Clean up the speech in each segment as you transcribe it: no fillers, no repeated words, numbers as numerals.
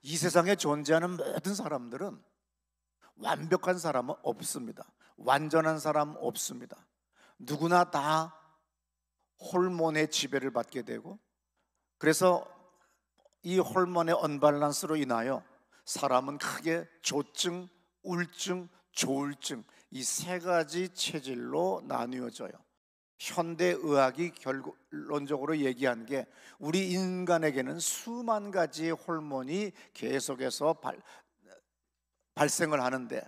이 세상에 존재하는 모든 사람들은 완벽한 사람은 없습니다. 완전한 사람 없습니다. 누구나 다 호르몬의 지배를 받게 되고, 그래서 이 호르몬의 언밸런스로 인하여 사람은 크게 조증, 우울증, 조울증, 이 세 가지 체질로 나뉘어져요. 현대의학이 결론적으로 얘기한 게, 우리 인간에게는 수만 가지의 호르몬이 계속해서 발생을 하는데,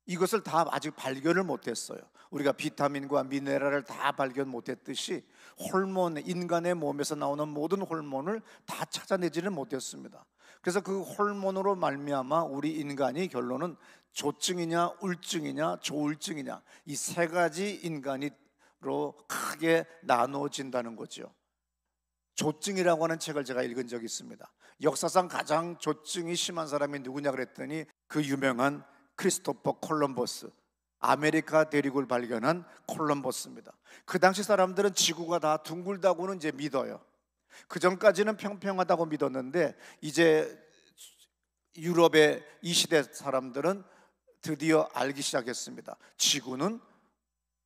이것을 다 아직 발견을 못했어요. 우리가 비타민과 미네랄을 다 발견 못했듯이 호르몬, 인간의 몸에서 나오는 모든 호르몬을 다 찾아내지는 못했습니다. 그래서 그 호르몬으로 말미암아 우리 인간이 결론은 조증이냐 우울증이냐 조울증이냐, 이 세 가지 인간으로 크게 나누어진다는 거죠. 조증이라고 하는 책을 제가 읽은 적이 있습니다. 역사상 가장 조증이 심한 사람이 누구냐 그랬더니 그 유명한 크리스토퍼 콜럼버스, 아메리카 대륙을 발견한 콜럼버스입니다. 그 당시 사람들은 지구가 다 둥글다고는 이제 믿어요. 그 전까지는 평평하다고 믿었는데, 이제 유럽의 이 시대 사람들은 드디어 알기 시작했습니다. 지구는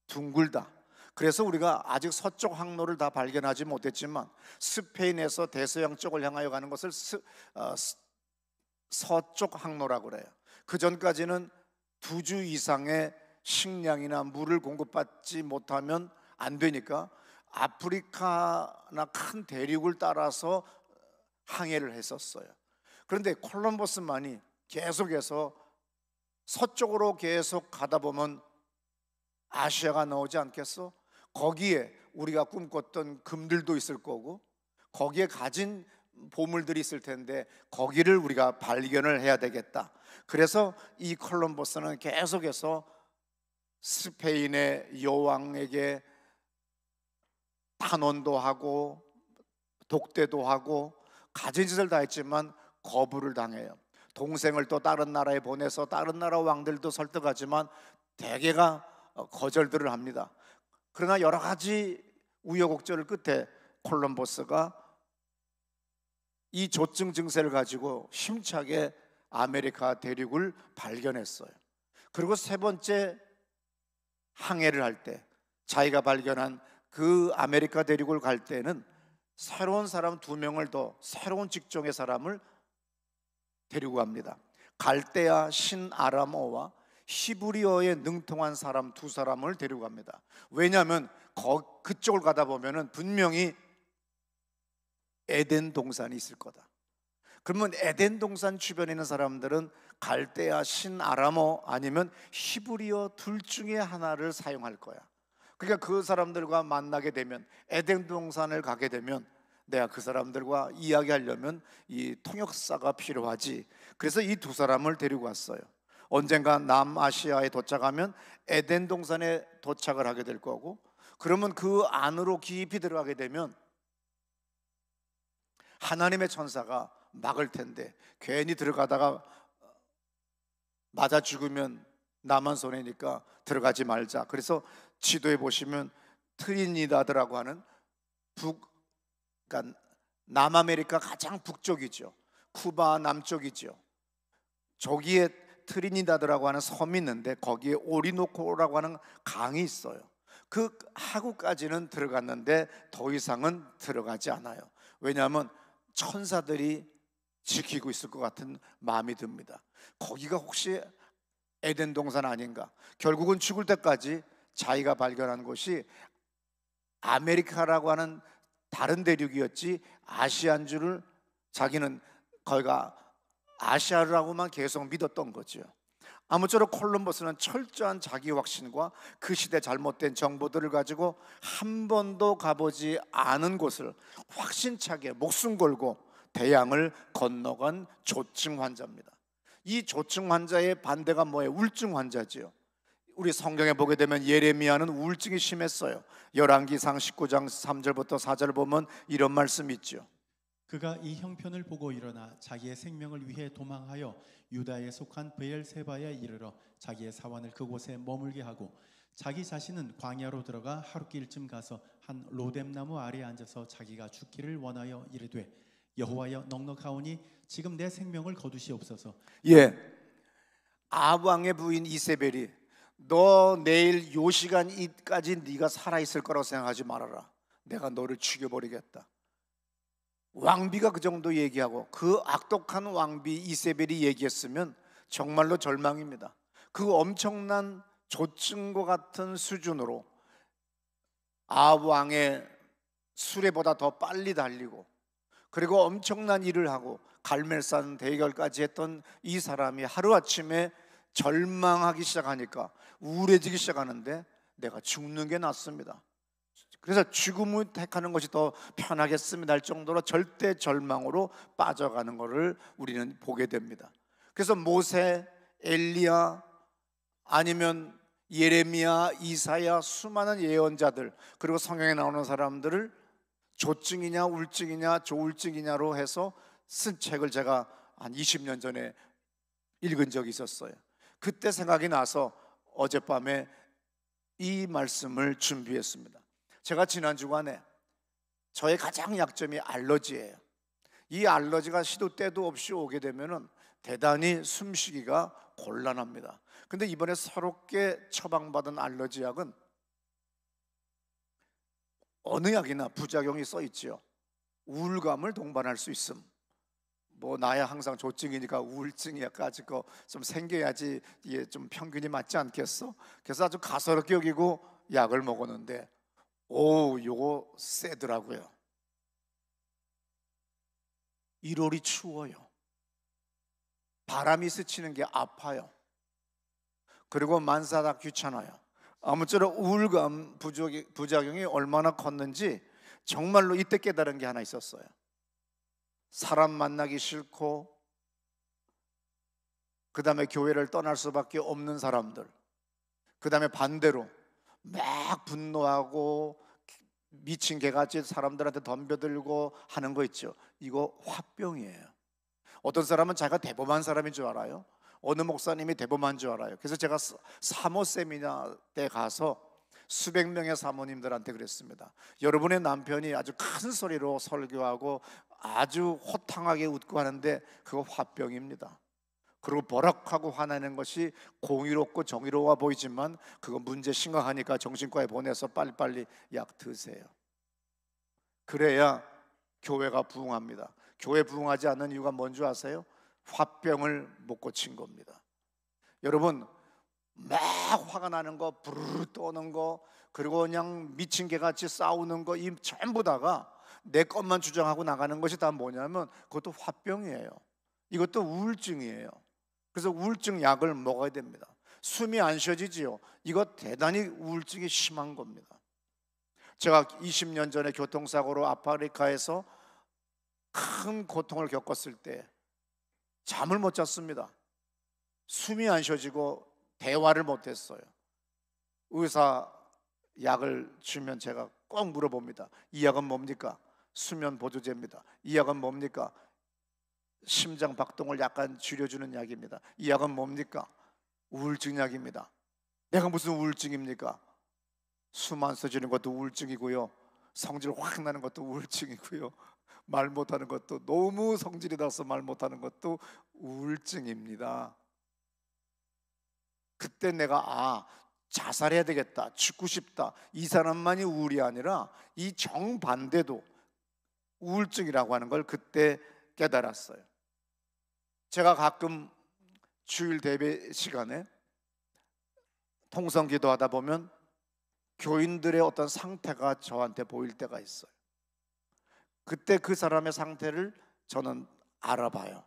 둥글다. 그래서 우리가 아직 서쪽 항로를 다 발견하지 못했지만, 스페인에서 대서양 쪽을 향하여 가는 것을 서쪽 항로라고 그래요. 그 전까지는 2주 이상의 식량이나 물을 공급받지 못하면 안 되니까 아프리카나 큰 대륙을 따라서 항해를 했었어요. 그런데 콜럼버스만이 계속해서 서쪽으로 계속 가다 보면 아시아가 나오지 않겠어? 거기에 우리가 꿈꿨던 금들도 있을 거고, 거기에 가진 보물들이 있을 텐데 거기를 우리가 발견을 해야 되겠다. 그래서 이 콜럼버스는 계속해서 스페인의 여왕에게 탄원도 하고 독대도 하고 가진 짓을 다 했지만 거부를 당해요. 동생을 또 다른 나라에 보내서 다른 나라 왕들도 설득하지만 대개가 거절들을 합니다. 그러나 여러 가지 우여곡절 끝에 콜럼버스가 이 조증 증세를 가지고 힘차게 아메리카 대륙을 발견했어요. 그리고 세 번째 항해를 할 때, 자기가 발견한 그 아메리카 대륙을 갈 때는 새로운 사람 2명을 더, 새로운 직종의 사람을 데리고 갑니다. 갈대아 신아람어와 히브리어에 능통한 사람 2사람을 데리고 갑니다. 왜냐하면 그쪽을 가다 보면은 분명히 에덴 동산이 있을 거다. 그러면 에덴 동산 주변에 있는 사람들은 갈대아 신아람어 아니면 히브리어 둘 중에 하나를 사용할 거야. 그러니까 그 사람들과 만나게 되면, 에덴 동산을 가게 되면 내가 그 사람들과 이야기하려면 이 통역사가 필요하지. 그래서 이 2사람을 데리고 왔어요. 언젠가 남아시아에 도착하면 에덴 동산에 도착을 하게 될 거고, 그러면 그 안으로 깊이 들어가게 되면 하나님의 천사가 막을 텐데, 괜히 들어가다가 맞아 죽으면 나만 손해니까 들어가지 말자. 그래서 지도에 보시면 트리니다드라고 하는 그러니까 남아메리카 가장 북쪽이죠. 쿠바 남쪽이죠. 저기에 트리니다드라고 하는 섬이 있는데 거기에 오리노코라고 하는 강이 있어요. 그 하구까지는 들어갔는데 더 이상은 들어가지 않아요. 왜냐하면 천사들이 지키고 있을 것 같은 마음이 듭니다. 거기가 혹시 에덴 동산 아닌가? 결국은 죽을 때까지 자기가 발견한 곳이 아메리카라고 하는 다른 대륙이었지 아시아인 줄을 자기는 거기가 아시아라고만 계속 믿었던 거죠. 아무쪼록 콜럼버스는 철저한 자기 확신과 그 시대 잘못된 정보들을 가지고 한 번도 가보지 않은 곳을 확신차게 목숨 걸고 대양을 건너간 조증 환자입니다. 이 조증 환자의 반대가 뭐예요? 우울증 환자지요. 우리 성경에 보게 되면 예레미야는 우울증이 심했어요. 열왕기상 19장 3절부터 4절 보면 이런 말씀이 있죠. 그가 이 형편을 보고 일어나 자기의 생명을 위해 도망하여 유다에 속한 브엘세바에 이르러 자기의 사환을 그곳에 머물게 하고, 자기 자신은 광야로 들어가 하루길쯤 가서 한 로뎀나무 아래에 앉아서 자기가 죽기를 원하여 이르되, 여호와여 넉넉하오니 지금 내 생명을 거두시옵소서. 예, 아합 왕의 부인 이세벨이 너 내일 요 시간까지 네가 살아있을 거라고 생각하지 말아라. 내가 너를 죽여버리겠다. 왕비가 그 정도 얘기하고 그 악독한 왕비 이세벨이 얘기했으면 정말로 절망입니다. 그 엄청난 조증과 같은 수준으로 아합 왕의 수레보다 더 빨리 달리고 그리고 엄청난 일을 하고 갈멜산 대결까지 했던 이 사람이 하루아침에 절망하기 시작하니까 우울해지기 시작하는데 내가 죽는 게 낫습니다. 그래서 죽음을 택하는 것이 더 편하겠습니다 할 정도로 절대 절망으로 빠져가는 것을 우리는 보게 됩니다. 그래서 모세, 엘리야 아니면 예레미야, 이사야 수많은 예언자들 그리고 성경에 나오는 사람들을 조증이냐 우울증이냐 조울증이냐로 해서 쓴 책을 제가 한 20년 전에 읽은 적이 있었어요. 그때 생각이 나서 어젯밤에 이 말씀을 준비했습니다. 제가 지난 주간에 저의 가장 약점이 알러지예요. 이 알러지가 시도 때도 없이 오게 되면은 대단히 숨쉬기가 곤란합니다. 근데 이번에 새롭게 처방받은 알러지 약은 어느 약이나 부작용이 써 있지요. 우울감을 동반할 수 있음. 뭐 나야 항상 조증이니까 우울증이야까지 거 좀 생겨야지 이게 좀 평균이 맞지 않겠어? 그래서 아주 가소롭게 여기고 약을 먹었는데 요거 세더라고요. 1월이 추워요. 바람이 스치는 게 아파요. 그리고 만사다 귀찮아요. 아무쪼록 우울감 부작용이 얼마나 컸는지 정말로 이때 깨달은 게 하나 있었어요. 사람 만나기 싫고 그 다음에 교회를 떠날 수밖에 없는 사람들, 그 다음에 반대로 막 분노하고 미친 개같이 사람들한테 덤벼들고 하는 거 있죠. 이거 화병이에요. 어떤 사람은 자기가 대범한 사람인 줄 알아요. 어느 목사님이 대범한 줄 알아요. 그래서 제가 사모 세미나 때 가서 수백 명의 사모님들한테 그랬습니다. 여러분의 남편이 아주 큰 소리로 설교하고 아주 호탕하게 웃고 하는데 그거 화병입니다. 그리고 버럭하고 화내는 것이 공의롭고 정의로워 보이지만 그거 문제 심각하니까 정신과에 보내서 빨리빨리 약 드세요. 그래야 교회가 부흥합니다. 교회 부흥하지 않는 이유가 뭔지 아세요? 화병을 못 고친 겁니다. 여러분 막 화가 나는 거, 부르르 떠는 거, 그리고 그냥 미친 개같이 싸우는 거, 이 전부 다가 내 것만 주장하고 나가는 것이 다 뭐냐면 그것도 화병이에요. 이것도 우울증이에요. 그래서 우울증 약을 먹어야 됩니다. 숨이 안 쉬어지지요. 이거 대단히 우울증이 심한 겁니다. 제가 20년 전에 교통사고로 아프리카에서 큰 고통을 겪었을 때 잠을 못 잤습니다. 숨이 안 쉬어지고 대화를 못했어요. 의사 약을 주면 제가 꼭 물어봅니다. 이 약은 뭡니까? 수면 보조제입니다. 이 약은 뭡니까? 심장 박동을 약간 줄여주는 약입니다. 이 약은 뭡니까? 우울증 약입니다. 내가 무슨 우울증입니까? 숨 안 쉬어지는 것도 우울증이고요, 성질 확 나는 것도 우울증이고요, 말 못하는 것도, 너무 성질이 나서 말 못하는 것도 우울증입니다. 그때 내가 자살해야 되겠다, 죽고 싶다, 이 사람만이 우울이 아니라 이 정반대도 우울증이라고 하는 걸 그때 깨달았어요. 제가 가끔 주일 예배 시간에 통성 기도하다 보면 교인들의 어떤 상태가 저한테 보일 때가 있어요. 그때 그 사람의 상태를 저는 알아봐요.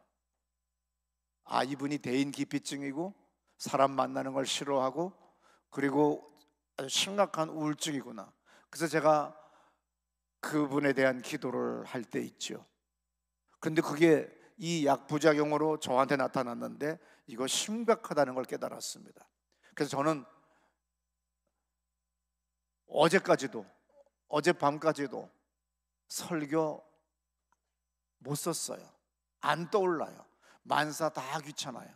이분이 대인기피증이고 사람 만나는 걸 싫어하고 그리고 아주 심각한 우울증이구나. 그래서 제가 그분에 대한 기도를 할 때 있죠. 근데 그게 이 약 부작용으로 저한테 나타났는데 이거 심각하다는 걸 깨달았습니다. 그래서 저는 어젯밤까지도 설교 못 썼어요. 안 떠올라요. 만사 다 귀찮아요.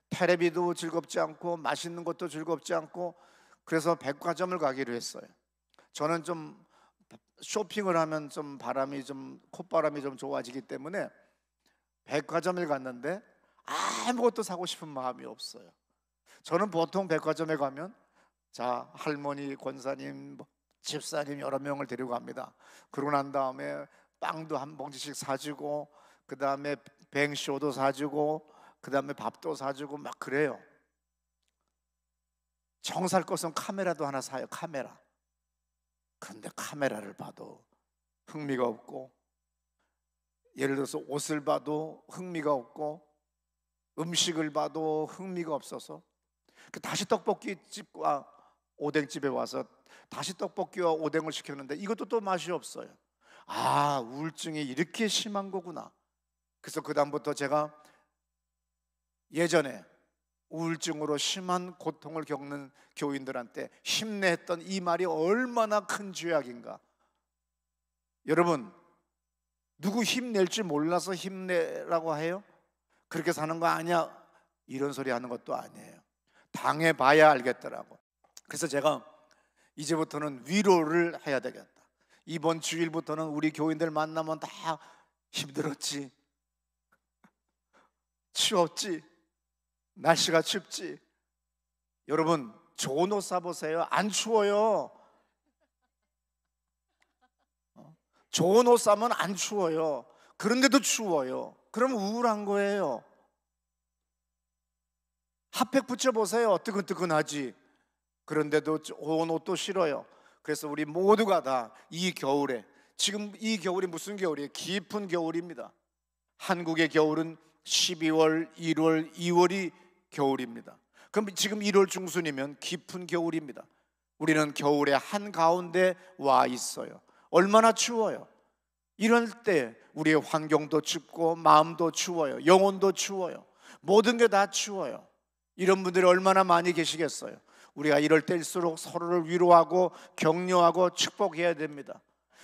테레비도 즐겁지 않고 맛있는 것도 즐겁지 않고, 그래서 백화점을 가기로 했어요. 저는 좀 쇼핑을 하면 좀 콧바람이 좀 좋아지기 때문에 백화점에 갔는데 아무것도 사고 싶은 마음이 없어요. 저는 보통 백화점에 가면 자, 할머니, 권사님, 집사님 여러 명을 데리고 갑니다. 그러고 난 다음에 빵도 한 봉지씩 사주고, 그 다음에 뱅쇼도 사주고, 그 다음에 밥도 사주고 막 그래요. 정 살 것은 카메라도 하나 사요. 카메라. 그런데 카메라를 봐도 흥미가 없고, 예를 들어서 옷을 봐도 흥미가 없고, 음식을 봐도 흥미가 없어서 다시 떡볶이 집과 오뎅집에 와서 다시 떡볶이와 오뎅을 시켰는데 이것도 또 맛이 없어요. 아, 우울증이 이렇게 심한 거구나. 그래서 그 다음부터 제가 예전에 우울증으로 심한 고통을 겪는 교인들한테 힘내 했던 이 말이 얼마나 큰 죄악인가. 여러분, 누구 힘낼 줄 몰라서 힘내라고 해요? 그렇게 사는 거 아니야? 이런 소리 하는 것도 아니에요. 당해봐야 알겠더라고. 그래서 제가 이제부터는 위로를 해야 되겠다. 이번 주일부터는 우리 교인들 만나면 다 힘들었지, 추웠지, 날씨가 춥지. 여러분, 좋은 옷 사보세요. 안 추워요. 좋은 옷 사면 안 추워요. 그런데도 추워요. 그럼 우울한 거예요. 핫팩 붙여보세요. 뜨끈뜨끈하지. 그런데도 좋은 옷도 싫어요. 그래서 우리 모두가 다 이 겨울에, 지금 이 겨울이 무슨 겨울이에요? 깊은 겨울입니다. 한국의 겨울은 12월, 1월, 2월이 겨울입니다. 그럼 지금 1월 중순이면 깊은 겨울입니다. 우리는 겨울의 한가운데 와 있어요. 얼마나 추워요. 이럴 때 우리의 환경도 춥고 마음도 추워요. 영혼도 추워요. 모든 게 다 추워요. 이런 분들이 얼마나 많이 계시겠어요. 우리가 이럴 때일수록 서로를 위로하고 격려하고 축복해야 됩니다.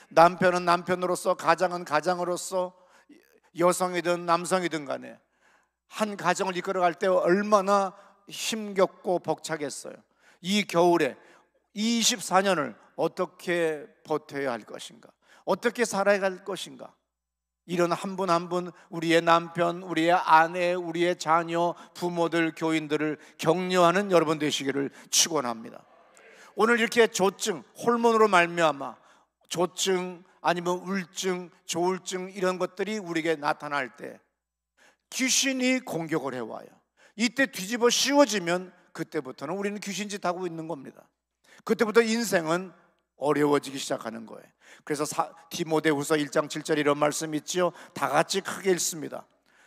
남편은 남편으로서, 가장은 가장으로서, 여성이든 남성이든 간에 한 가정을 이끌어갈 때 얼마나 힘겹고 벅차겠어요. 이 겨울에 24년을 어떻게 버텨야 할 것인가, 어떻게 살아야 할 것인가. 이런 한 분 한 분, 우리의 남편, 우리의 아내, 우리의 자녀, 부모들, 교인들을 격려하는 여러분 되시기를 축원합니다. 오늘 이렇게 조증, 호르몬으로 말미암아 조증 아니면 우울증, 조울증 이런 것들이 우리에게 나타날 때 귀신이 공격을 해와요. 이때 뒤집어 씌워지면 그때부터는 우리는 귀신짓 하고 있는 겁니다. 그때부터 인생은 어려워지기 시작하는 거예요. 그래서 디모데후서 1장 7절 이런 말씀 있죠. 다 같이 크게 읽습니다.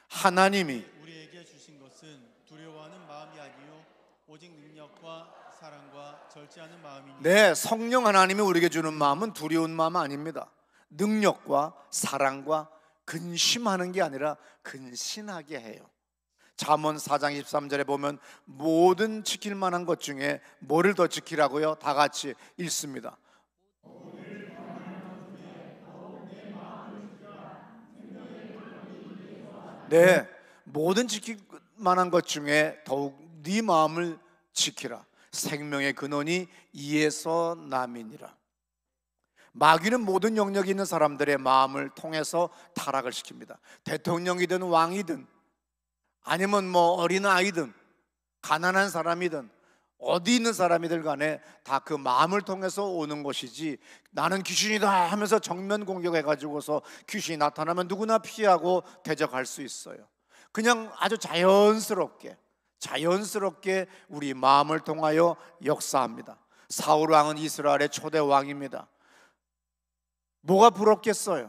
하나님이 우리에게 주신 것은 두려워하는 마음이 아니요 오직 능력과 사랑과 절제하는 마음이니. 네, 성령 하나님이 우리에게 주는 마음은 두려운 마음 아닙니다. 능력과 사랑과 근심하는 게 아니라 근신하게 해요. 잠언 4장 23절에 보면 모든 지킬 만한 것 중에 뭐를 더 지키라고요? 다 같이 읽습니다. 네, 모든 지킬 만한 것 중에 더욱 네 마음을 지키라. 생명의 근원이 이에서 남이니라. 마귀는 모든 영역이 있는 사람들의 마음을 통해서 타락을 시킵니다. 대통령이든 왕이든 아니면 뭐 어린아이든 가난한 사람이든 어디 있는 사람이든 간에 다 그 마음을 통해서 오는 것이지, 나는 귀신이다 하면서 정면 공격해가지고서 귀신이 나타나면 누구나 피하고 대적할 수 있어요. 그냥 아주 자연스럽게 우리 마음을 통하여 역사합니다. 사울 왕은 이스라엘의 초대 왕입니다. 뭐가 부럽겠어요?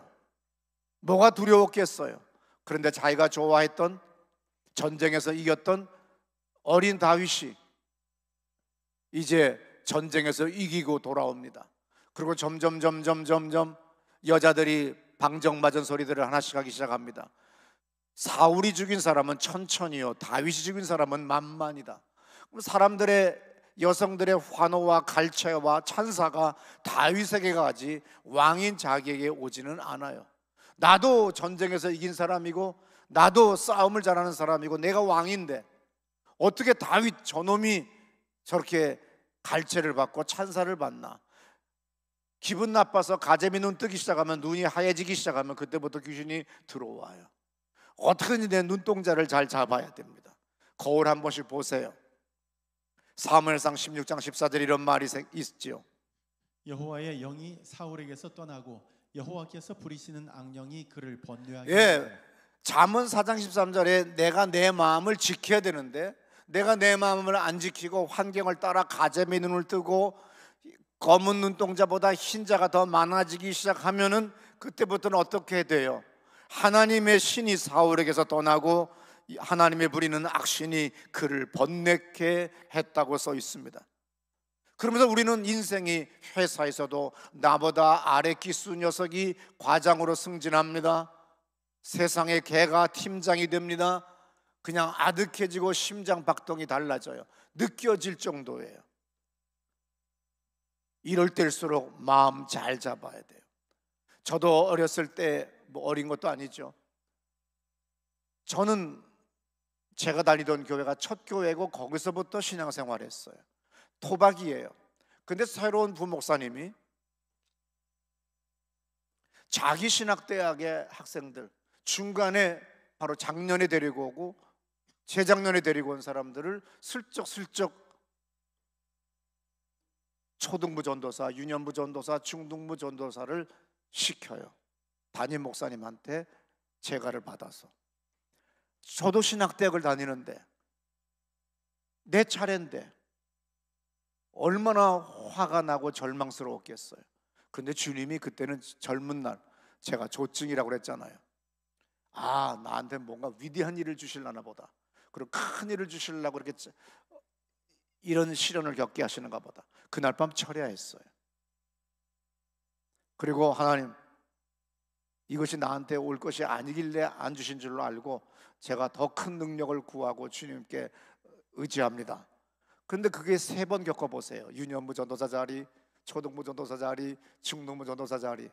뭐가 두려웠겠어요? 그런데 자기가 좋아했던, 전쟁에서 이겼던 어린 다윗이 이제 전쟁에서 이기고 돌아옵니다. 그리고 점점 여자들이 방정맞은 소리들을 하나씩 하기 시작합니다. 사울이 죽인 사람은 천천히요, 다윗이 죽인 사람은 만만이다. 사람들의, 여성들의 환호와 갈채와 찬사가 다윗에게 가지 왕인 자기에게 오지는 않아요. 나도 전쟁에서 이긴 사람이고 나도 싸움을 잘하는 사람이고 내가 왕인데 어떻게 다윗 저놈이 저렇게 갈채를 받고 찬사를 받나. 기분 나빠서 가재미 눈 뜨기 시작하면, 눈이 하얘지기 시작하면 그때부터 귀신이 들어와요. 어떻게든 내 눈동자를 잘 잡아야 됩니다. 거울 한 번씩 보세요. 사무엘상 16장 14절 이런 말이 있지요. 여호와의 영이 사울에게서 떠나고 여호와께서 부리시는 악령이 그를 번뇌하게 예, 잠언 4장 13절에 내가 내 마음을 지켜야 되는데 내가 내 마음을 안 지키고 환경을 따라 가재미 눈을 뜨고 검은 눈동자보다 흰자가 더 많아지기 시작하면은 그때부터는 어떻게 돼요? 하나님의 신이 사울에게서 떠나고 하나님의 부리는 악신이 그를 번뇌케 했다고 써 있습니다. 그러면서 우리는 인생이 회사에서도 나보다 아래 기수 녀석이 과장으로 승진합니다. 세상의 개가 팀장이 됩니다. 그냥 아득해지고 심장 박동이 달라져요. 느껴질 정도예요. 이럴 때일수록 마음 잘 잡아야 돼요. 저도 어렸을 때 뭐 어린 것도 아니죠. 저는 제가 다니던 교회가 첫 교회고 거기서부터 신앙생활을 했어요. 토박이에요. 근데 새로운 부목사님이 자기 신학대학의 학생들 중간에 바로 작년에 데리고 오고 재작년에 데리고 온 사람들을 슬쩍슬쩍 초등부 전도사, 유년부 전도사, 중등부 전도사를 시켜요. 담임 목사님한테 재가를 받아서. 저도 신학대학을 다니는데 내 차례인데 얼마나 화가 나고 절망스러웠겠어요. 근데 주님이 그때는 젊은 날 제가 조증이라고 그랬잖아요. 아, 나한테 뭔가 위대한 일을 주실라나 보다. 그리고 큰 일을 주실라고 이렇게 이런 시련을 겪게 하시는가 보다. 그날 밤 철야했어요. 그리고 하나님, 이것이 나한테 올 것이 아니길래 안 주신 줄로 알고 제가 더 큰 능력을 구하고 주님께 의지합니다. 근데 그게 3번 겪어보세요. 유년부 전도사 자리, 초등부 전도사 자리, 중등부 전도사 자리.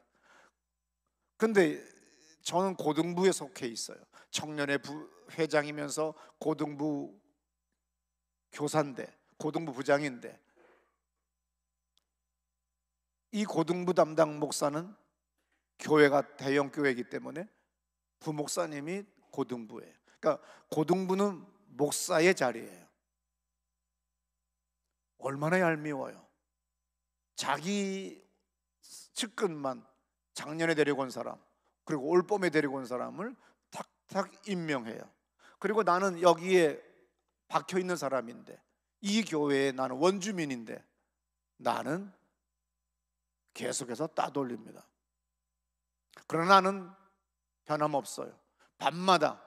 근데 저는 고등부에 속해 있어요. 청년회 회장이면서 고등부 교사인데, 고등부 부장인데, 이 고등부 담당 목사는 교회가 대형 교회이기 때문에 부목사님이 고등부예요. 그러니까 고등부는 목사의 자리예요. 얼마나 얄미워요. 자기 측근만 작년에 데리고 온 사람, 그리고 올 봄에 데리고 온 사람을 탁탁 임명해요. 그리고 나는 여기에 박혀 있는 사람인데, 이 교회에 나는 원주민인데 나는 계속해서 따돌립니다. 그러나 나는 변함없어요. 밤마다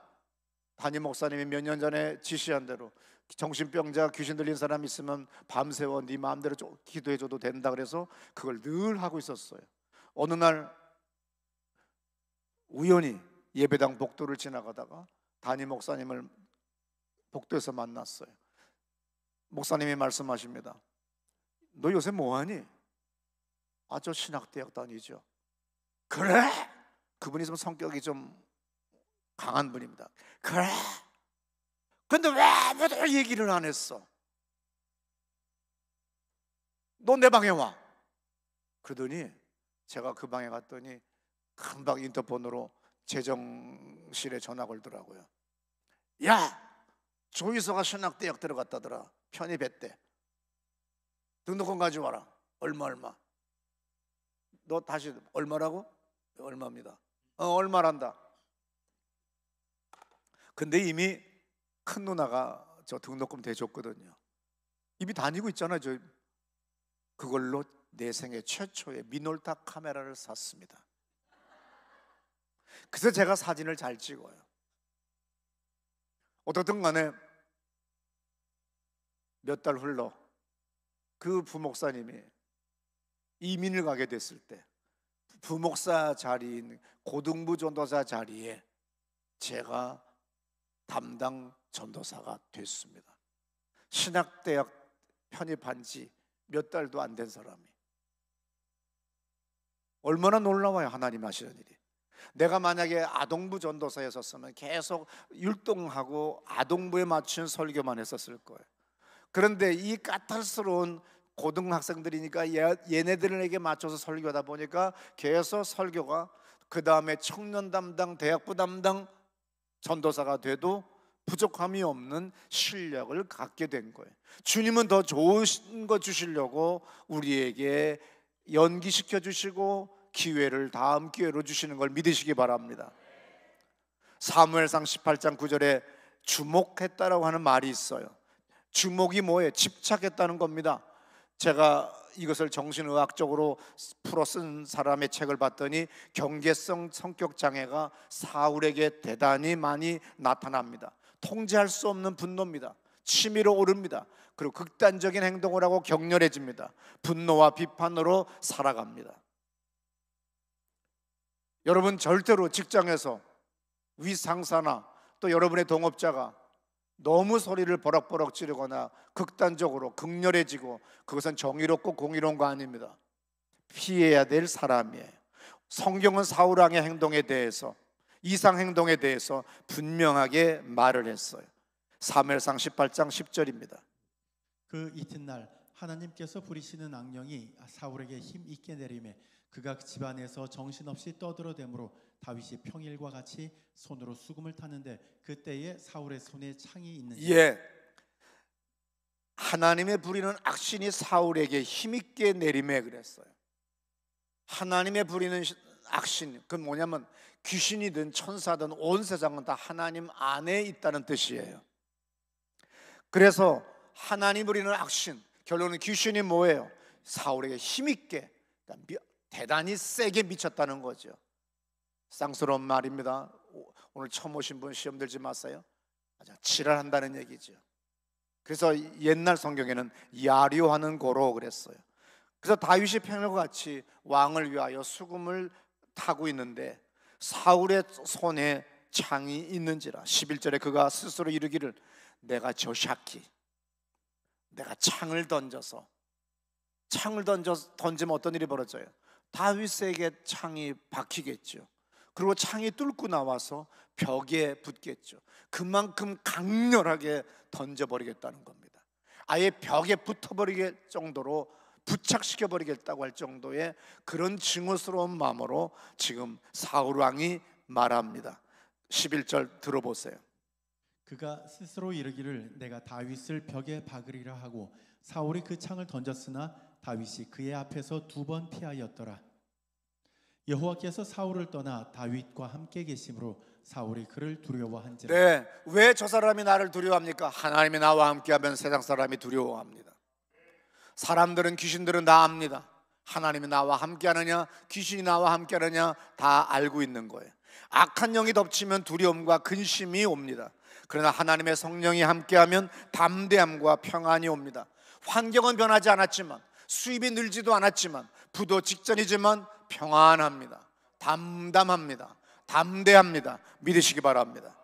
담임 목사님이 몇 년 전에 지시한 대로 정신병자, 귀신 들린 사람 있으면 밤새워 네 마음대로 기도해줘도 된다 그래서 그걸 늘 하고 있었어요. 어느 날 우연히 예배당 복도를 지나가다가 담임 목사님을 복도에서 만났어요. 목사님이 말씀하십니다. 너 요새 뭐하니? 아, 저 신학대학 다니죠. 그래? 그분이 좀 성격이 좀 강한 분입니다. 그래? 근데 왜 아무도 얘기를 안 했어? 너 내 방에 와. 그러더니 제가 그 방에 갔더니 금방 인터폰으로 재정실에 전화 걸더라고요. 야, 조이서가 신학대학 들어갔다더라. 편입했대. 등록금 가져와라. 얼마. 너 다시 얼마라고? 얼마입니다. 얼마란다. 근데 이미 큰 누나가 저 등록금 대줬거든요. 이미 다니고 있잖아요. 저 그걸로 내 생애 최초의 미놀타 카메라를 샀습니다. 그래서 제가 사진을 잘 찍어요. 어떻든 간에 몇 달 흘러 그 부목사님이 이민을 가게 됐을 때 부목사 자리인 고등부 전도사 자리에 제가 담당 전도사가 됐습니다. 신학대학 편입한 지 몇 달도 안 된 사람이. 얼마나 놀라워요, 하나님 하시는 일이. 내가 만약에 아동부 전도사였었으면 계속 율동하고 아동부에 맞춘 설교만 했었을 거예요. 그런데 이 까탈스러운 고등학생들이니까 얘네들에게 맞춰서 설교하다 보니까 계속 설교가, 그 다음에 청년 담당, 대학부 담당, 전도사가 돼도 부족함이 없는 실력을 갖게 된 거예요. 주님은 더 좋은 거 주시려고 우리에게 연기시켜 주시고 기회를 다음 기회로 주시는 걸 믿으시기 바랍니다. 사무엘상 18장 9절에 주목했다라고 하는 말이 있어요. 주목이 뭐예요? 집착했다는 겁니다. 제가 이것을 정신의학적으로 풀어 쓴 사람의 책을 봤더니 경계성 성격 장애가 사울에게 대단히 많이 나타납니다. 통제할 수 없는 분노입니다. 치밀어 오릅니다. 그리고 극단적인 행동을 하고 격렬해집니다. 분노와 비판으로 살아갑니다. 여러분 절대로 직장에서 위상사나 또 여러분의 동업자가 너무 소리를 버럭버럭 지르거나 극단적으로 극렬해지고 그것은 정의롭고 공의로운 거 아닙니다. 피해야 될 사람이에요. 성경은 사울 왕의 행동에 대해서, 이상 행동에 대해서 분명하게 말을 했어요. 사무엘상 18장 10절입니다. 그 이튿날 하나님께서 부리시는 악령이 사울에게 힘 있게 내림에 그가 집안에서 정신없이 떠들어대므로 다윗이 평일과 같이 손으로 수금을 타는데 그때에 사울의 손에 창이 있는지. 하나님의 부리는 악신이 사울에게 힘있게 내림에 그랬어요. 하나님의 부리는 악신, 그건 뭐냐면 귀신이든 천사든 온 세상은 다 하나님 안에 있다는 뜻이에요. 그래서 하나님 부리는 악신, 결론은 귀신이 뭐예요? 사울에게 힘있게, 대단히 세게 미쳤다는 거죠. 쌍스러운 말입니다. 오늘 처음 오신 분 시험 들지 마세요. 지랄한다는 얘기죠. 그래서 옛날 성경에는 야류하는 고로 그랬어요. 그래서 다윗이 평일과 같이 왕을 위하여 수금을 타고 있는데 사울의 손에 창이 있는지라. 11절에 그가 스스로 이르기를 내가 내가 창을 던지면 어떤 일이 벌어져요? 다윗에게 창이 박히겠죠. 그리고 창이 뚫고 나와서 벽에 붙겠죠. 그만큼 강렬하게 던져버리겠다는 겁니다. 아예 벽에 붙어버리게 정도로 부착시켜버리겠다고 할 정도의 그런 증오스러운 마음으로 지금 사울 왕이 말합니다. 11절 들어보세요. 그가 스스로 이르기를 내가 다윗을 벽에 박으리라 하고 사울이 그 창을 던졌으나 다윗이 그의 앞에서 2번 피하였더라. 여호와께서 사울을 떠나 다윗과 함께 계심으로 사울이 그를 두려워한지라. 왜 저 사람이 나를 두려워합니까? 하나님이 나와 함께하면 세상 사람이 두려워합니다. 사람들은, 귀신들은 다 압니다. 하나님이 나와 함께하느냐, 귀신이 나와 함께하느냐 다 알고 있는 거예요. 악한 영이 덮치면 두려움과 근심이 옵니다. 그러나 하나님의 성령이 함께하면 담대함과 평안이 옵니다. 환경은 변하지 않았지만, 수입이 늘지도 않았지만, 부도 직전이지만 평안합니다. 담담합니다. 담대합니다. 믿으시기 바랍니다.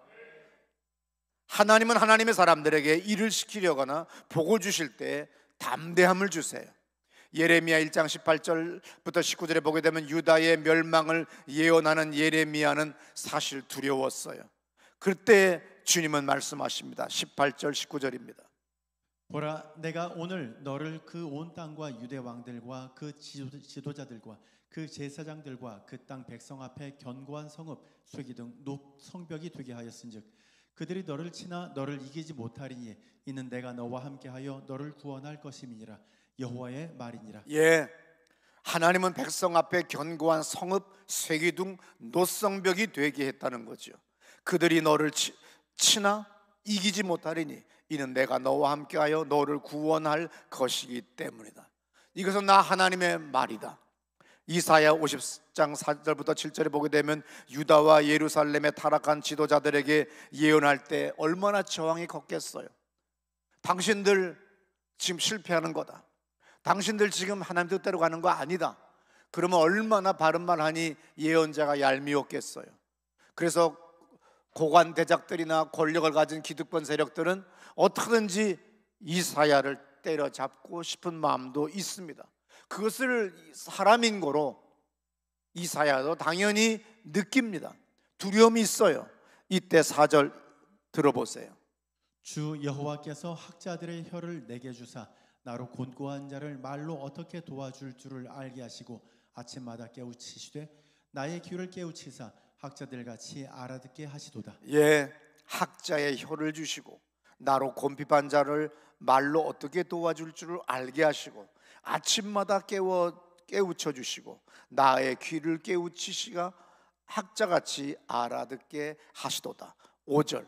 하나님은 하나님의 사람들에게 일을 시키려거나 복을 주실 때 담대함을 주세요. 예레미야 1장 18절부터 19절에 보게 되면 유다의 멸망을 예언하는 예레미야는 사실 두려웠어요. 그때 주님은 말씀하십니다. 18절 19절입니다. 보라, 내가 오늘 너를 그 온 땅과 유대 왕들과 그 지도자들과 그 제사장들과 그 땅 백성 앞에 견고한 성읍, 쇠기 등 성벽이 되게 하였은즉 그들이 너를 치나 너를 이기지 못하리니 이는 내가 너와 함께하여 너를 구원할 것임이니라. 여호와의 말이니라. 하나님은 백성 앞에 견고한 성읍, 쇠기둥, 노성벽이 되게 했다는 거죠. 그들이 너를 치나 이기지 못하리니 이는 내가 너와 함께하여 너를 구원할 것이기 때문이다. 이것은 나 하나님의 말이다. 이사야 50장 4절부터 7절에 보게 되면 유다와 예루살렘에 타락한 지도자들에게 예언할 때 얼마나 저항이 컸겠어요. 당신들 지금 실패하는 거다. 당신들 지금 하나님 뜻대로 가는 거 아니다. 그러면 얼마나 바른 말 하니 예언자가 얄미웠겠어요. 그래서 고관 대작들이나 권력을 가진 기득권 세력들은 어떻게든지 이사야를 때려잡고 싶은 마음도 있습니다. 그것을 사람인 거로 이사야도 당연히 느낍니다. 두려움이 있어요. 이때 4절 들어보세요. 주 여호와께서 학자들의 혀를 내게 주사 나로 곤고한 자를 말로 어떻게 도와줄 줄을 알게 하시고 아침마다 깨우치시되 나의 귀를 깨우치사 학자들 같이 알아듣게 하시도다. 예, 학자의 혀를 주시고 나로 곤핍한 자를 말로 어떻게 도와줄 줄 알게 하시고 아침마다 깨우쳐 주시고 나의 귀를 깨우치시가 학자같이 알아듣게 하시도다. 5절.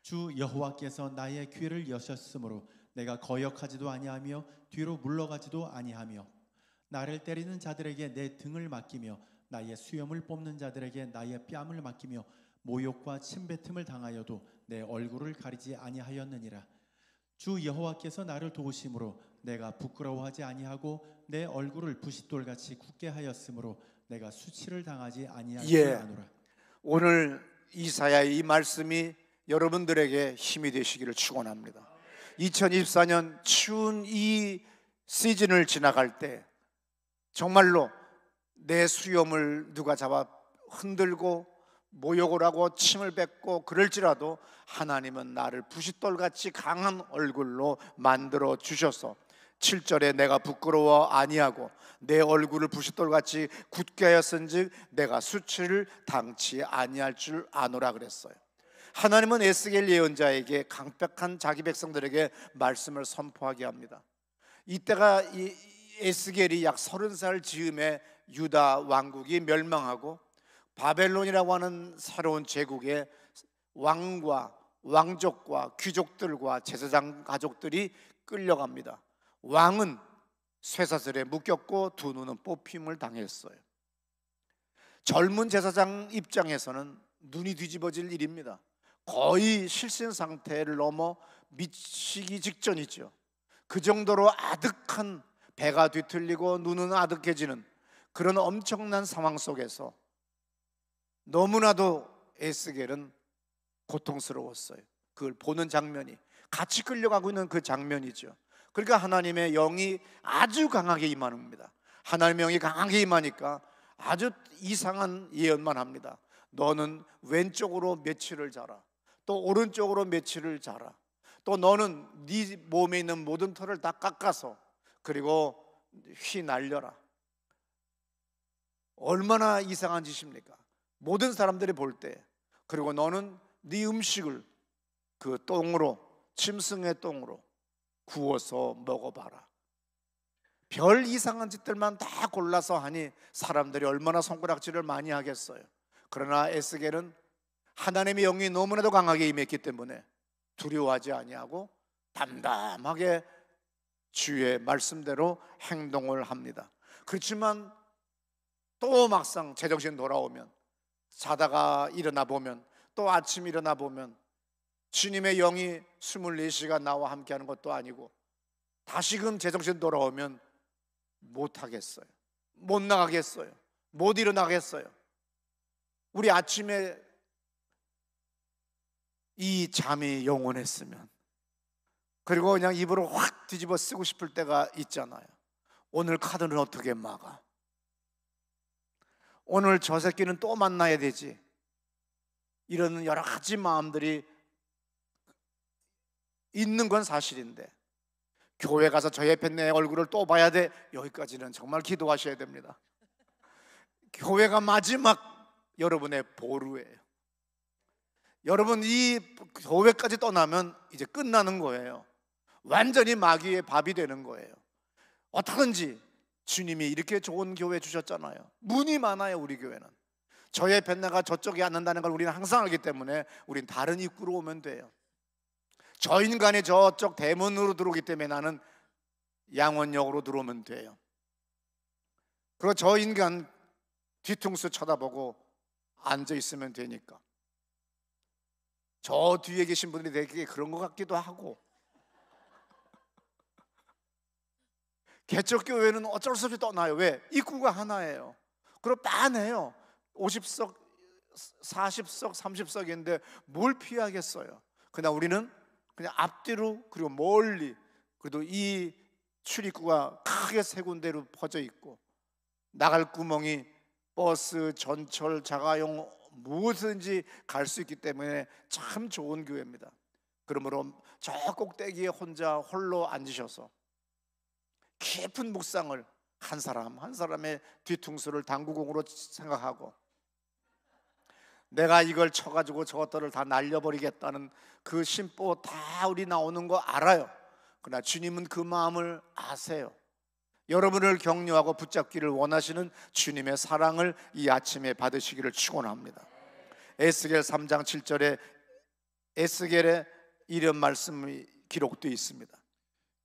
주 여호와께서 나의 귀를 여셨으므로 내가 거역하지도 아니하며 뒤로 물러가지도 아니하며 나를 때리는 자들에게 내 등을 맡기며 나의 수염을 뽑는 자들에게 나의 뺨을 맡기며 모욕과 침뱉음을 당하여도 내 얼굴을 가리지 아니하였느니라. 주 여호와께서 나를 도우심으로 내가 부끄러워하지 아니하고 내 얼굴을 부싯돌같이 굳게 하였으므로 내가 수치를 당하지 아니할 줄 아노라. 오늘 이사야의 이 말씀이 여러분들에게 힘이 되시기를 축원합니다. 2024년 추운 이 시즌을 지나갈 때 정말로 내 수염을 누가 잡아 흔들고 모욕을 하고 침을 뱉고 그럴지라도 하나님은 나를 부싯돌같이 강한 얼굴로 만들어 주셔서 7절에 내가 부끄러워 아니하고 내 얼굴을 부싯돌같이 굳게 하였은즉 내가 수치를 당치 아니할 줄 아노라 그랬어요. 하나님은 에스겔 예언자에게 강력한 자기 백성들에게 말씀을 선포하게 합니다. 이때가 에스겔이 약 30살 즈음에 유다 왕국이 멸망하고 바벨론이라고 하는 새로운 제국에 왕과 왕족과 귀족들과 제사장 가족들이 끌려갑니다. 왕은 쇠사슬에 묶였고 두 눈은 뽑힘을 당했어요. 젊은 제사장 입장에서는 눈이 뒤집어질 일입니다. 거의 실신 상태를 넘어 미치기 직전이죠. 그 정도로 아득한, 배가 뒤틀리고 눈은 아득해지는 그런 엄청난 상황 속에서 너무나도 에스겔은 고통스러웠어요. 그걸 보는 장면이, 같이 끌려가고 있는 그 장면이죠. 그러니까 하나님의 영이 아주 강하게 임합니다. 하나님의 영이 강하게 임하니까 아주 이상한 예언만 합니다. 너는 왼쪽으로 며칠을 자라, 또 오른쪽으로 며칠을 자라, 또 너는 네 몸에 있는 모든 털을 다 깎아서 그리고 휘날려라. 얼마나 이상한 짓입니까? 모든 사람들이 볼 때. 그리고 너는 네 음식을 그 똥으로, 짐승의 똥으로 구워서 먹어봐라. 별 이상한 짓들만 다 골라서 하니 사람들이 얼마나 손가락질을 많이 하겠어요. 그러나 에스겔은 하나님의 영이 너무나도 강하게 임했기 때문에 두려워하지 아니하고 담담하게 주의 말씀대로 행동을 합니다. 그렇지만 또 막상 제정신 돌아오면, 자다가 일어나 보면, 또 아침 일어나 보면 주님의 영이 24시간 나와 함께하는 것도 아니고 다시금 제정신 돌아오면 못하겠어요. 못 나가겠어요. 못 일어나겠어요. 우리 아침에 이 잠이 영원했으면, 그리고 그냥 입으로 확 뒤집어 쓰고 싶을 때가 있잖아요. 오늘 카드는 어떻게 막아? 오늘 저 새끼는 또 만나야 되지. 이런 여러 가지 마음들이 있는 건 사실인데, 교회 가서 저 옆에 내 얼굴을 또 봐야 돼, 여기까지는 정말 기도하셔야 됩니다. 교회가 마지막 여러분의 보루예요. 여러분 이 교회까지 떠나면 이제 끝나는 거예요. 완전히 마귀의 밥이 되는 거예요. 어떻게든지 주님이 이렇게 좋은 교회 주셨잖아요. 문이 많아요. 우리 교회는 저의 뱃내가 저쪽에 앉는다는 걸 우리는 항상 알기 때문에 우린 다른 입구로 오면 돼요. 저 인간이 저쪽 대문으로 들어오기 때문에 나는 양원역으로 들어오면 돼요. 그리고 저 인간 뒤통수 쳐다보고 앉아 있으면 되니까. 저 뒤에 계신 분들이 되게 그런 것 같기도 하고, 개척교회는 어쩔 수 없이 떠나요. 왜? 입구가 하나예요. 그리고 빤해요. 50석, 40석, 30석인데 뭘 피하겠어요. 그냥 우리는 그냥 앞뒤로, 그리고 멀리, 그래도 이 출입구가 크게 세 군데로 퍼져 있고 나갈 구멍이 버스, 전철, 자가용 무엇든지 갈 수 있기 때문에 참 좋은 교회입니다. 그러므로 저 꼭대기에 혼자 홀로 앉으셔서 깊은 묵상을 한 사람 한 사람의 뒤통수를 당구공으로 생각하고 내가 이걸 쳐가지고 저것들을 다 날려버리겠다는 그 심보 다 우리 나오는 거 알아요. 그러나 주님은 그 마음을 아세요. 여러분을 격려하고 붙잡기를 원하시는 주님의 사랑을 이 아침에 받으시기를 축원합니다. 에스겔 3장 7절에 에스겔의 이런 말씀이 기록되어 있습니다.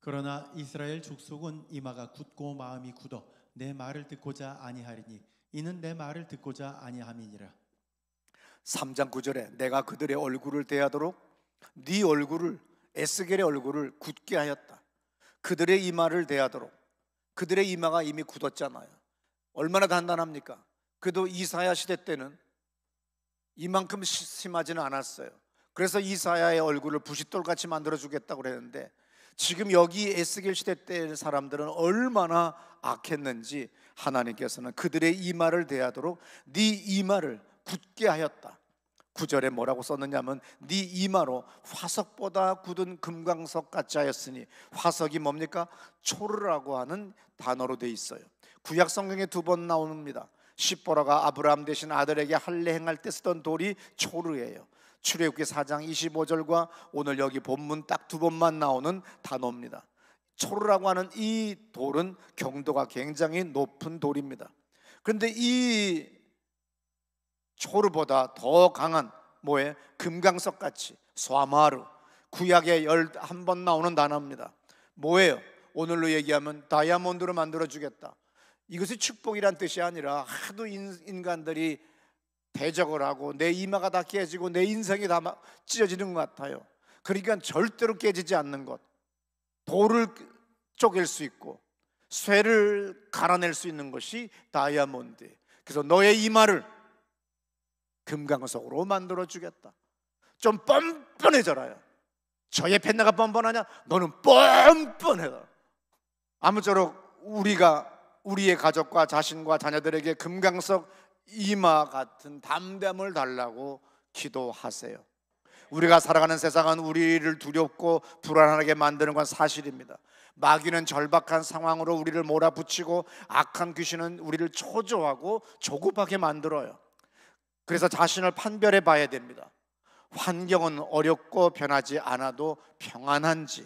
그러나 이스라엘 족속은 이마가 굳고 마음이 굳어 내 말을 듣고자 아니하리니 이는 내 말을 듣고자 아니함이니라. 3장 9절에 내가 그들의 얼굴을 대하도록 네 얼굴을 에스겔의 얼굴을 굳게 하였다. 그들의 이마를 대하도록. 그들의 이마가 이미 굳었잖아요. 얼마나 단단합니까? 그래도 이사야 시대 때는 이만큼 심하지는 않았어요. 그래서 이사야의 얼굴을 부싯돌같이 만들어주겠다고 그랬는데 지금 여기 에스겔 시대 때 사람들은 얼마나 악했는지 하나님께서는 그들의 이마를 대하도록 네 이마를 굳게 하였다. 9절에 뭐라고 썼느냐면 네 이마로 화석보다 굳은 금강석 같이 하였으니, 화석이 뭡니까? 초르라고 하는 단어로 돼 있어요. 구약 성경에 2번 나옵니다. 십보라가 아브라함 대신 아들에게 할례 행할 때 쓰던 돌이 초르예요. 출애굽기 4장 25절과 오늘 여기 본문 딱 2번만 나오는 단어입니다. 초르라고 하는 이 돌은 경도가 굉장히 높은 돌입니다. 그런데 이 초르보다 더 강한 뭐에 금강석같이 스와마르, 구약에 11번 나오는 단어입니다. 뭐예요? 오늘로 얘기하면 다이아몬드로 만들어주겠다. 이것이 축복이란 뜻이 아니라 하도 인간들이 대적을 하고 내 이마가 다 깨지고 내 인생이 다 찢어지는 것 같아요. 그러니까 절대로 깨지지 않는 것, 돌을 쪼갤 수 있고 쇠를 갈아낼 수 있는 것이 다이아몬드. 그래서 너의 이마를 금강석으로 만들어주겠다. 좀 뻔뻔해져라요. 저의 펜나가 뻔뻔하냐? 너는 뻔뻔해라. 아무쪼록 우리의 가족과 자신과 자녀들에게 금강석 이마 같은 담대함을 달라고 기도하세요. 우리가 살아가는 세상은 우리를 두렵고 불안하게 만드는 건 사실입니다. 마귀는 절박한 상황으로 우리를 몰아붙이고 악한 귀신은 우리를 초조하고 조급하게 만들어요. 그래서 자신을 판별해 봐야 됩니다. 환경은 어렵고 변하지 않아도 평안한지,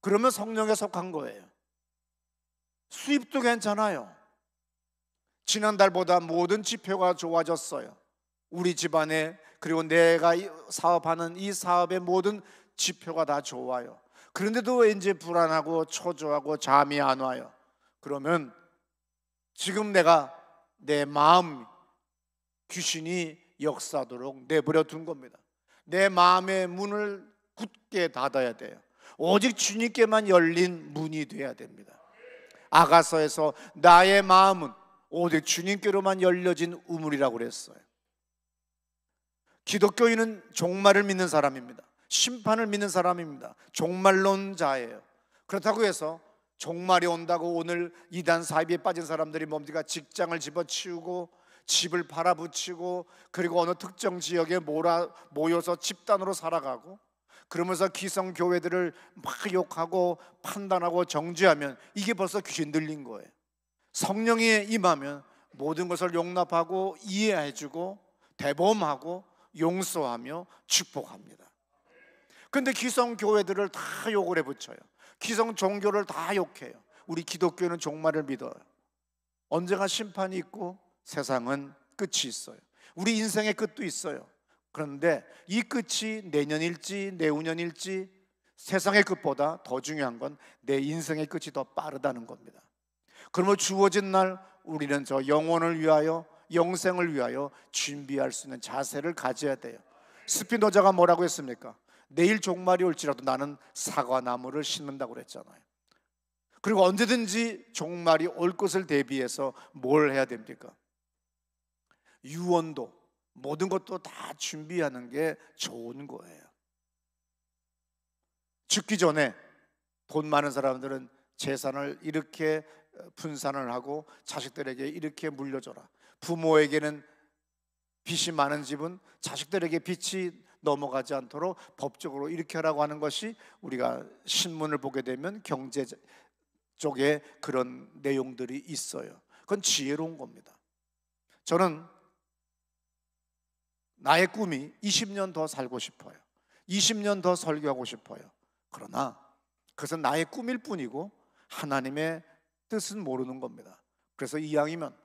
그러면 성령에 속한 거예요. 수입도 괜찮아요. 지난달보다 모든 지표가 좋아졌어요. 우리 집안에, 그리고 내가 사업하는 이 사업의 모든 지표가 다 좋아요. 그런데도 왠지 불안하고 초조하고 잠이 안 와요. 그러면 지금 내가 내 마음 귀신이 역사하도록 내버려 둔 겁니다. 내 마음의 문을 굳게 닫아야 돼요. 오직 주님께만 열린 문이 돼야 됩니다. 아가서에서 나의 마음은 오직 주님께로만 열려진 우물이라고 그랬어요. 기독교인은 종말을 믿는 사람입니다. 심판을 믿는 사람입니다. 종말론자예요. 그렇다고 해서 종말이 온다고 오늘 이단 사이비에 빠진 사람들이 뭡니까? 직장을 집어치우고 집을 팔아붙이고 그리고 어느 특정 지역에 모여서 집단으로 살아가고 그러면서 기성교회들을 막 욕하고 판단하고 정죄하면 이게 벌써 귀신 들린 거예요. 성령이 임하면 모든 것을 용납하고 이해해주고 대범하고 용서하며 축복합니다. 그런데 기성교회들을 다 욕을 해붙여요. 기성 종교를 다 욕해요. 우리 기독교는 종말을 믿어요. 언젠가 심판이 있고 세상은 끝이 있어요. 우리 인생의 끝도 있어요. 그런데 이 끝이 내년일지 내후년일지 세상의 끝보다 더 중요한 건 내 인생의 끝이 더 빠르다는 겁니다. 그러면 주어진 날 우리는 저 영혼을 위하여, 영생을 위하여 준비할 수 있는 자세를 가져야 돼요. 스피노자가 뭐라고 했습니까? 내일 종말이 올지라도 나는 사과나무를 심는다고 그랬잖아요. 그리고 언제든지 종말이 올 것을 대비해서 뭘 해야 됩니까? 유언도 모든 것도 다 준비하는 게 좋은 거예요. 죽기 전에 돈 많은 사람들은 재산을 이렇게 분산을 하고 자식들에게 이렇게 물려줘라. 부모에게는 빚이 많은 집은 자식들에게 빚이 넘어가지 않도록 법적으로 이렇게 하라고 하는 것이 우리가 신문을 보게 되면 경제 쪽에 그런 내용들이 있어요. 그건 지혜로운 겁니다. 저는 나의 꿈이 20년 더 살고 싶어요. 20년 더 설교하고 싶어요. 그러나 그것은 나의 꿈일 뿐이고 하나님의 뜻은 모르는 겁니다. 그래서 이왕이면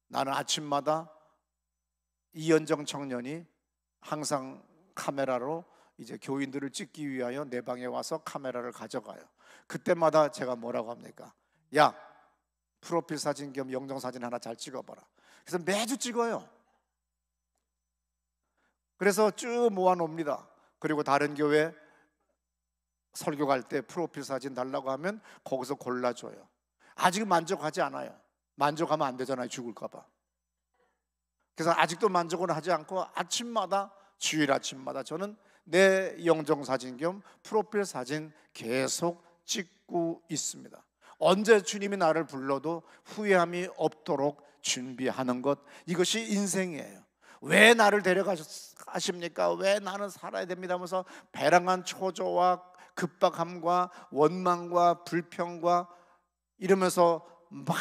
나는 아침마다 이현정 청년이 항상 카메라로 이제 교인들을 찍기 위하여 내 방에 와서 카메라를 가져가요. 그때마다 제가 뭐라고 합니까? 야, 프로필 사진 겸 영정 사진 하나 잘 찍어봐라. 그래서 매주 찍어요. 그래서 쭉 모아놓습니다. 그리고 다른 교회 설교 갈 때 프로필 사진 달라고 하면 거기서 골라줘요. 아직 만족하지 않아요. 만족하면 안 되잖아요. 죽을까 봐. 그래서 아직도 만족은 하지 않고 아침마다, 주일 아침마다 저는 내 영정 사진 겸 프로필 사진 계속 찍고 있습니다. 언제 주님이 나를 불러도 후회함이 없도록 준비하는 것, 이것이 인생이에요. 왜 나를 데려가십니까? 왜 나는 살아야 됩니다 하면서 배랑한 초조와 급박함과 원망과 불평과 이러면서 막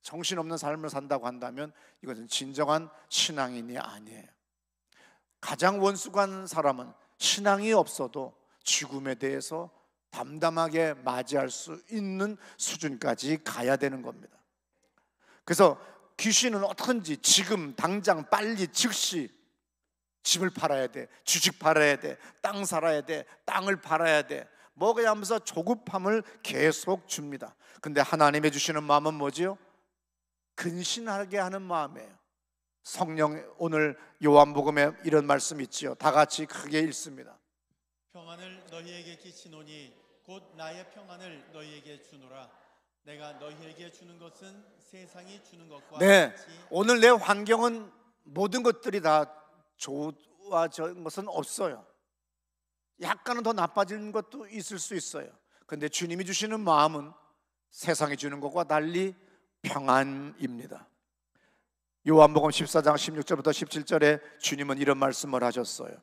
정신없는 삶을 산다고 한다면 이것은 진정한 신앙인이 아니에요. 가장 원수간 사람은 신앙이 없어도 죽음에 대해서 담담하게 맞이할 수 있는 수준까지 가야 되는 겁니다. 그래서 귀신은 어떻든지 지금 당장 빨리 즉시 집을 팔아야 돼, 주식 팔아야 돼, 땅 살아야 돼, 땅을 팔아야 돼, 뭐가 하면서 조급함을 계속 줍니다. 근데 하나님이 주시는 마음은 뭐지요? 근신하게 하는 마음이에요. 성령, 오늘 요한복음에 이런 말씀 있지요. 다 같이 크게 읽습니다. 평안을 너희에게 끼치노니 곧 나의 평안을 너희에게 주노라. 내가 너희에게 주는 것은 세상이 주는 것과 네, 같이. 오늘 내 환경은 모든 것들이 다 좋아진 것은 없어요. 약간은 더 나빠진 것도 있을 수 있어요. 근데 주님이 주시는 마음은 세상이 주는 것과 달리 평안입니다. 요한복음 14장 16절부터 17절에 주님은 이런 말씀을 하셨어요.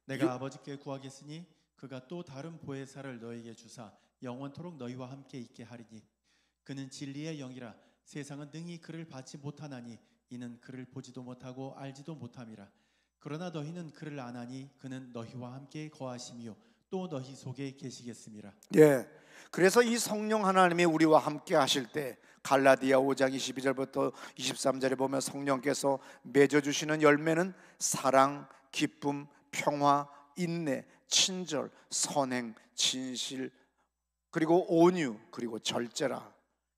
내가 아버지께 구하겠으니 그가 또 다른 보혜사를 너희에게 주사 영원토록 너희와 함께 있게 하리니 그는 진리의 영이라. 세상은 능히 그를 받지 못하나니 이는 그를 보지도 못하고 알지도 못함이라. 그러나 너희는 그를 아나니 그는 너희와 함께 거하심이요 또 너희 속에 계시겠음이라. 예, 그래서 이 성령 하나님이 우리와 함께 하실 때 갈라디아 5장 22절부터 23절에 보면 성령께서 맺어주시는 열매는 사랑, 기쁨, 평화, 인내, 친절, 선행, 진실, 그리고 온유, 그리고 절제라.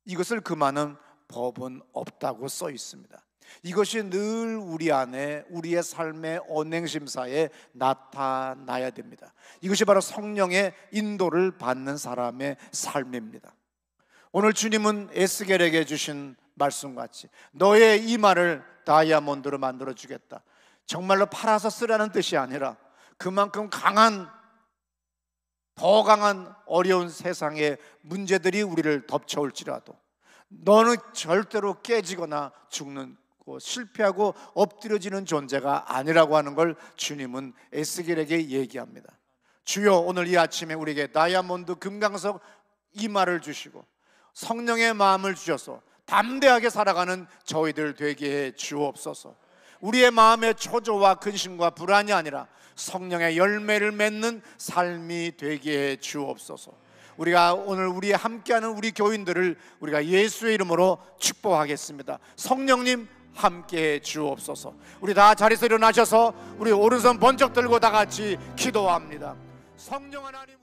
이것을 금하는 법은 없다고 써 있습니다. 이것이 늘 우리 안에, 우리의 삶의 언행심사에 나타나야 됩니다. 이것이 바로 성령의 인도를 받는 사람의 삶입니다. 오늘 주님은 에스겔에게 주신 말씀같이 너의 이마를 다이아몬드로 만들어 주겠다. 정말로 팔아서 쓰라는 뜻이 아니라 그만큼 강한, 더 강한 어려운 세상의 문제들이 우리를 덮쳐올지라도 너는 절대로 깨지거나 죽는, 실패하고 엎드려지는 존재가 아니라고 하는 걸 주님은 에스겔에게 얘기합니다. 주여, 오늘 이 아침에 우리에게 다이아몬드 금강석 이마를 주시고 성령의 마음을 주셔서 담대하게 살아가는 저희들 되게 해 주옵소서. 우리의 마음의 초조와 근심과 불안이 아니라 성령의 열매를 맺는 삶이 되게 해 주옵소서. 우리가 오늘 우리 함께하는 우리 교인들을 우리가 예수의 이름으로 축복하겠습니다. 성령님 함께해 주옵소서. 우리 다 자리에서 일어나셔서 우리 오른손 번쩍 들고 다 같이 기도합니다. 성령 하나님,